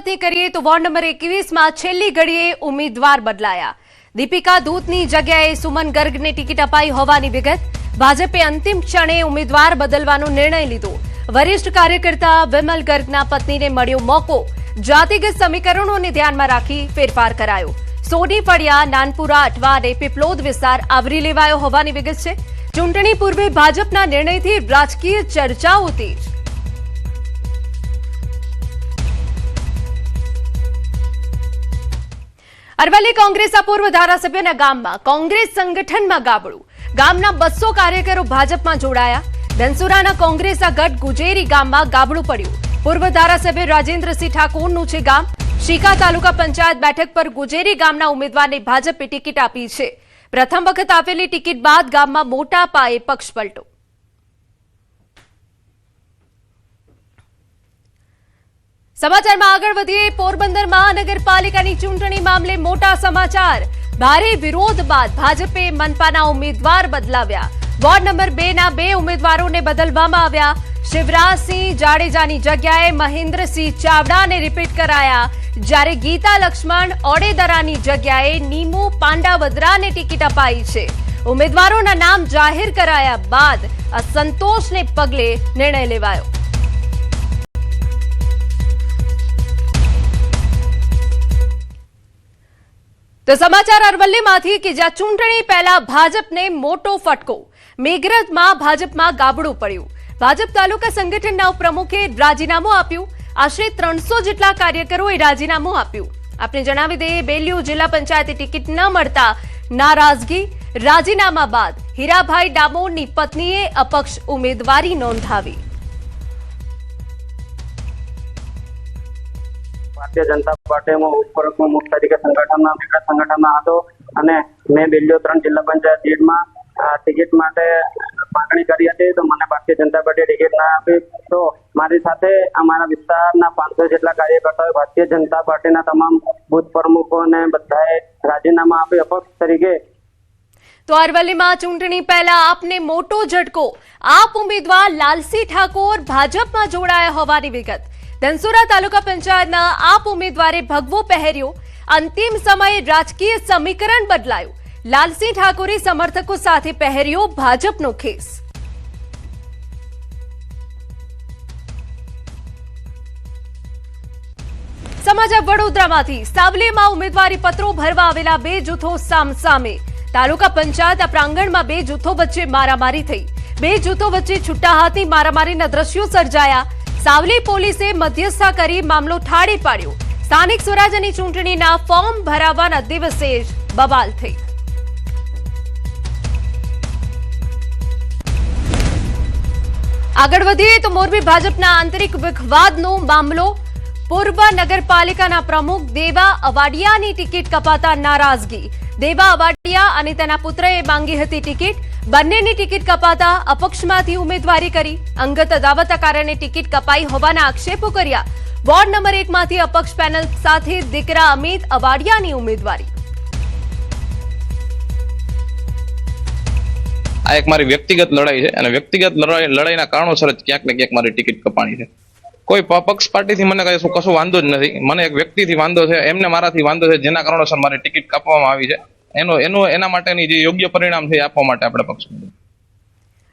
બાબતની કરીએ તો વોર્ડ નંબર 21માં છેલ્લી ઘડીએ ઉમેદવાર બદલાયા। દીપિકા દૂતની જગ્યાએ સુમન ગર્ગને ટિકિટ અપાઈ હોવાની વિગત। ભાજપે અંતિમ ક્ષણે ઉમેદવાર બદલવાનો નિર્ણય લીધો। વરિષ્ઠ કાર્યકર્તા વિમલ ગર્ગના પત્નીને મળ્યો મોકો। જાતિગત સમીકરણોને ધ્યાનમાં રાખી ફેરફાર કરાયો। સોની ફળિયા, નાનપુરા, અઠવા અને પીપલોદ વિસ્તાર આવરી લેવાયો હોવાની વિગત છે। ચૂંટણી પૂર્વે ભાજપના નિર્ણયથી રાજકીય ચર્ચાઓ તેજ। અરવલ્લી કોંગ્રેસના પૂર્વ ધારાસભ્યના ગામમાં કોંગ્રેસ સંગઠનમાં ગાબડું। ગામના 200 કાર્યકરો ભાજપમાં જોડાયા। ધનસુરાના કોંગ્રેસના ગઢ ગુજેરી ગામમાં ગાબડું પડ્યું। પૂર્વ ધારાસભ્ય રાજેન્દ્રસિંહ ઠાકોરનું છે ગામ। શીકા તાલુકા પંચાયત બેઠક પર ગુજેરી ગામના ઉમેદવારને ભાજપે ટિકિટ આપી છે। પ્રથમ વખત આપેલી ટિકિટ બાદ ગામમાં મોટા પાયે પક્ષ પલટો। સમાચારમાં આગળ વધીએ। પોરબંદર મહાનગરપાલિકાની ચૂંટણી મામલે મોટા સમાચાર। ભારે વિરોધ બાદ ભાજપે મનપાના ઉમેદવાર બદલાવ્યા। વોર્ડ નંબર 2ના 2 ઉમેદવારોને બદલવામાં આવ્યા। શિવરાજસિંહ જાડેજાની જગ્યાએ મહેન્દ્રસિંહ ચાવડાને રિપીટ કરાયા, જ્યારે ગીતા લક્ષ્મણ ઓડેદરાની જગ્યાએ નીમુ પાંડાવદરાને ટિકિટ અપાઈ છે। ઉમેદવારોના નામ જાહેર કરાયા બાદ અસંતોષને પગલે નિર્ણય લેવાયો। તો સમાચાર અરવલ્લીમાંથી કે જ્યાં ચૂંટણી પહેલા ભાજપને મોટો ફટકો। મેઘરજમાં ભાજપમાં ગાબડું પડ્યું। ભાજપ તાલુકા સંગઠનના ઉપપ્રમુખે રાજીનામું આપ્યું। આશરે 300 જેટલા કાર્યકરોએ રાજીનામું આપ્યું। આપણે જણાવી દઈએ, બેલ્યુ જિલ્લા પંચાયતે ટિકિટ ન મળતા નારાજગી। રાજીનામા બાદ હીરાભાઈ ડામોરની પત્નીએ અપક્ષ ઉમેદવારી નોંધાવી। भारतीय जनता पार्टी में उपप्रमुख तरीके संगठन હતો અને મેં બેલ્યો 3 જિલ્લા પંચાયત સીટમાં ટિકિટ માટે માંગણી કરી હતી, તો મને ભારતીય જનતા પાર્ટી ટિકિટ ના આપી। તો મારી સાથે અમારા વિસ્તારના 500 જેટલા કાર્યકર્તાઓએ ભારતીય જનતા પાર્ટીના તમામ બૂથ પ્રમુખોને બધાએ રાજીનામા આપી અપક્ષ તરીકે। તો અરવલ્લીમાં ચૂંટણી પહેલા આપને મોટો ઝટકો। આપ ઉમેદવાર લાલસિંહ ઠાકોર ભાજપમાં જોડાયા હોવાની વિગત। ધનસુરા તાલુકા પંચાયતના આપ ઉમેદવારે ભગવો પહેર્યો। અંતિમ સમયે રાજકીય સમીકરણ બદલાયું। લાલસિંહ ઠાકોરે સમર્થકો સાથે પહેર્યો ભાજપનો ખેસ। સમાચાર વડોદરામાંથી। સાવલીમાં ઉમેદવારી પત્રો ભરવા આવેલા 2 જૂથો સામસામે। તાલુકા પંચાયત પ્રાંગણમાં 2 જૂથો વચ્ચે મારામારી થઈ। 2 જૂથો વચ્ચે છૂટા હાથની મારામારીના દ્રશ્યો સર્જાયા। સાવલી પોલીસે મધ્યસ્થતા કરી મામલો ઠાળી પાડ્યો। સ્થાનિક સ્વરાજ્યની ચૂંટણીના ફોર્મ ભરાવાના દિવસે જ બવાલ થઈ। આગળ વધીએ તો મોરબી ભાજપના આંતરિક વિખવાદનો મામલો। પૂર્વ નગરપાલિકાના પ્રમુખ દેવા અવાડિયાની ટિકિટ કપાતા નારાજગી। દેવા અવાડિયા અને તેના પુત્રએ માંગી હતી ટિકિટ। બંનેની ટિકિટ કપાતા અપક્ષમાંથી ઉમેદવારી કરી। અંગત અદાવતના કારણે ટિકિટ કપાઈ હોવાના આક્ષેપો કર્યા। વોર્ડ નંબર 1માંથી અપક્ષ પેનલ સાથે દીકરા અમિત અવાડિયાની ઉમેદવારી। આ એક મારી વ્યક્તિગત લડાઈ છે અને વ્યક્તિગત લડાઈના કારણોસર જ ક્યાંક ને ક્યાંક મારી ટિકિટ કપાણી છે। કોઈ પક્ષ પાર્ટીથી મને કશું વાંધો જ નથી। મને એક વ્યક્તિથી વાંધો છે, એમને મારાથી વાંધો છે, જેના કારણોસર મારી ટિકિટ કાપવામાં આવી છે। એના માટેની જે યોગ્ય પરિણામ છે આપવા માટે આપણે પક્ષ।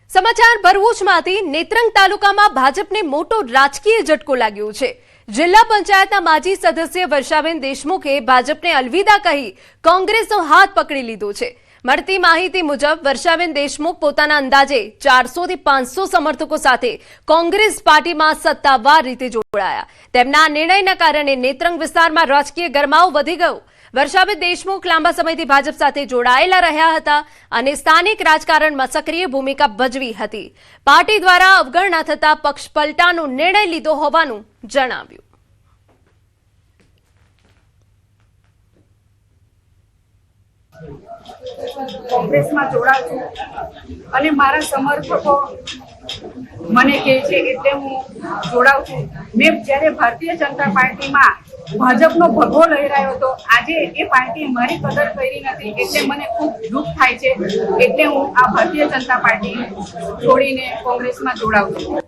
સમાચાર ભરૂચમાંથી। નેત્રંગ તાલુકામાં ભાજપને મોટો રાજકીય ઝટકો લાગ્યો છે। જિલ્લા પંચાયતના માજી સદસ્ય વર્ષાબેન દેશમુખે ભાજપને અલવિદા કહી કોંગ્રેસનો હાથ પકડી લીધો છે। મળતી માહિતી મુજબ વર્ષાબેન દેશમુખ પોતાના અંદાજે 400 થી 500 સમર્થકો સાથે કોંગ્રેસ પાર્ટીમાં સત્તાવાર રીતે જોડાયા। તેમના નિર્ણયના કારણે નેત્રંગ વિસ્તારમાં રાજકીય ગરમાવો વધી ગયો। વર્ષાબેન દેશમુખ લાંબા સમયથી ભાજપ સાથે જોડાયેલા રહ્યા હતા અને સ્થાનિક રાજકારણમાં સક્રિય ભૂમિકા ભજવી હતી। પાર્ટી દ્વારા અવગણના થતા પક્ષ પલટાનો નિર્ણય લીધો હોવાનું જણાવ્યું। કોંગ્રેસમાં જોડાઉં છું અને મારા સમર્થકો મને કહે છે એટલે હું જોડાઉં છું। મેં જ્યારે ભારતીય જનતા પાર્ટીમાં ભાજપનો ભગવો લહેરાયો હતો, આજે એ પાર્ટીએ મારી કદર કરી નથી એટલે મને ખૂબ દુઃખ થાય છે। એટલે હું આ ભારતીય જનતા પાર્ટી છોડીને કોંગ્રેસમાં જોડાઉં છું।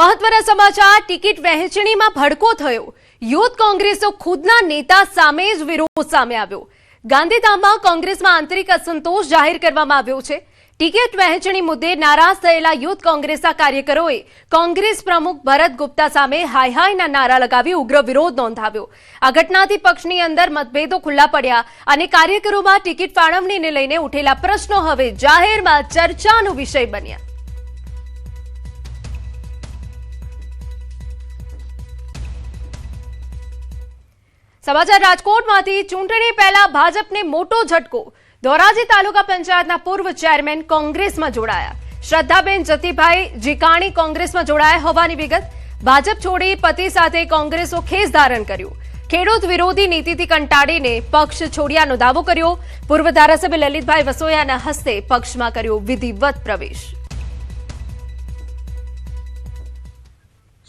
મહત્વના સમાચાર ટિકિટ વહેંચણીમાં ભડકો થયો યુથ કોંગ્રેસો ખુદના નેતા સામે જ વિરોધ સામે આવ્યો ગાંધીધામમાં કોંગ્રેસમાં આંતરિક અસંતોષ જાહેર કરવામાં આવ્યો છે ટિકિટ વહેંચણી મુદ્દે નારાજ થયેલા યુથ કોંગ્રેસના કાર્યકરોએ કોંગ્રેસ પ્રમુખ ભરત ગુપ્તા સામે હાય હાયના નારા લગાવી ઉગ્ર વિરોધ નોંધાવ્યો આ ઘટનાથી પક્ષની અંદર મતભેદો ખુલ્લા પડ્યા અને કાર્યકરોમાં ટિકિટ ફાળવણીને લઈને ઉઠેલા પ્રશ્નો હવે જાહેરમાં ચર્ચાનો વિષય બન્યા સમાચાર રાજકોટમાંથી ચૂંટણી પહેલા ભાજપને મોટો ઝટકો ધોરાજી તાલુકા પંચાયતના પૂર્વ ચેરમેન કોંગ્રેસમાં જોડાયા શ્રદ્ધાબેન જતીભાઈ જીકાણી કોંગ્રેસમાં જોડાયા હોવાની વિગત ભાજપ છોડી પતિ સાથે કોંગ્રેસો ખેસ ધારણ કર્યું ખેડૂત વિરોધી નીતિથી કંટાળીને પક્ષ છોડ્યાનો દાવો કર્યો પૂર્વ ધારાસભ્ય લલિતભાઈ વસોયાના હસ્તે પક્ષમાં કર્યો વિધિવત પ્રવેશ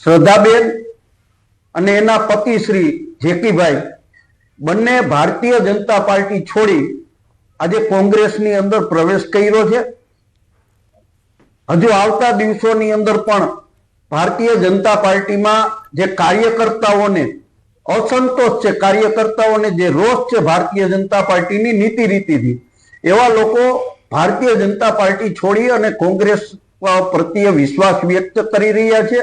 શ્રદ્ધાબેન અને એના પતિ શ્રી જેકીભાઈ બંને ભારતીય જનતા પાર્ટી છોડી આજે કોંગ્રેસની અંદર પ્રવેશ કર્યો છે હજુ આવતા દિવસોની અંદર પણ ભારતીય જનતા પાર્ટીમાં જે કાર્યકર્તાઓને અસંતોષ છે કાર્યકર્તાઓને જે રોષ છે ભારતીય જનતા પાર્ટીની નીતિ રીતિથી એવા લોકો ભારતીય જનતા પાર્ટી છોડી અને કોંગ્રેસ પ્રત્યે વિશ્વાસ વ્યક્ત કરી રહ્યા છે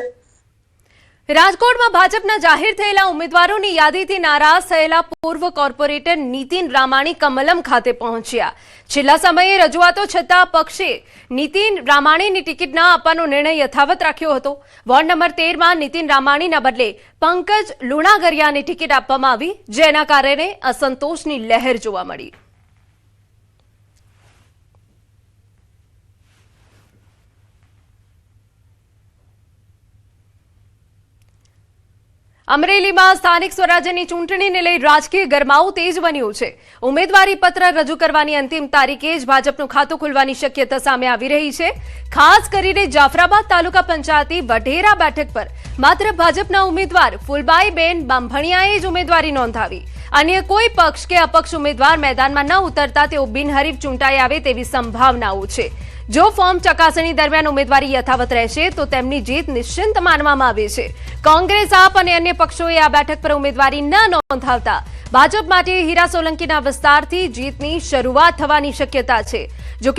રાજકોટમાં ભાજપના જાહેર થયેલા ઉમેદવારોની યાદીથી નારાજ થયેલા પૂર્વ કોર્પોરેટર નીતિન રામાણી કમલમ ખાતે પહોંચ્યા છેલ્લા સમયે રજૂઆતો છતાં પક્ષે નીતિન રામાણીની ટિકિટ ન આપવાનો નિર્ણય યથાવત રાખ્યો હતો વોર્ડ નંબર 13માં નીતિન રામાણીના બદલે પંકજ લુણાગરિયાને ટિકિટ આપવામાં આવી જેના કારણે અસંતોષની લહેર જોવા મળી અમરેલીમાં સ્થાનિક સ્વરાજ્યની ચૂંટણીને લઈ રાજકીય ગરમાવું તેજ બન્યું છે ઉમેદવારી પત્ર રજૂ કરવાની અંતિમ તારીખે જ ભાજપનું ખાતું ખુલવાની શક્યતા સામે આવી રહી છે ખાસ કરીને જાફરાબાદ તાલુકા પંચાયતની વઢેરા બેઠક પર માત્ર ભાજપના ઉમેદવાર ફૂલબાઈબેન બાંભણિયાએ જ ઉમેદવારી નોંધાવી અન્ય કોઈ પક્ષ કે અપક્ષ ઉમેદવાર મેદાનમાં ન ઉતરતા તેઓ બિનહરીફ ચૂંટાઈ આવે તેવી સંભાવનાઓ છે જો ફોર્મ ચકાસણી દરમિયાન ઉમેદવારી યથાવત રહેશે તો તેમની જીત નિશ્ચિત માનવામાં આવે છે કોંગ્રેસ આપ અને અન્ય પક્ષોએ આ બેઠક પર ઉમેદવારી ન નોંધાવતા ભાજપ માટે હીરા સોલંકીના વિસ્તારથી જીતની શરૂઆત થવાની શક્યતા છે જો કે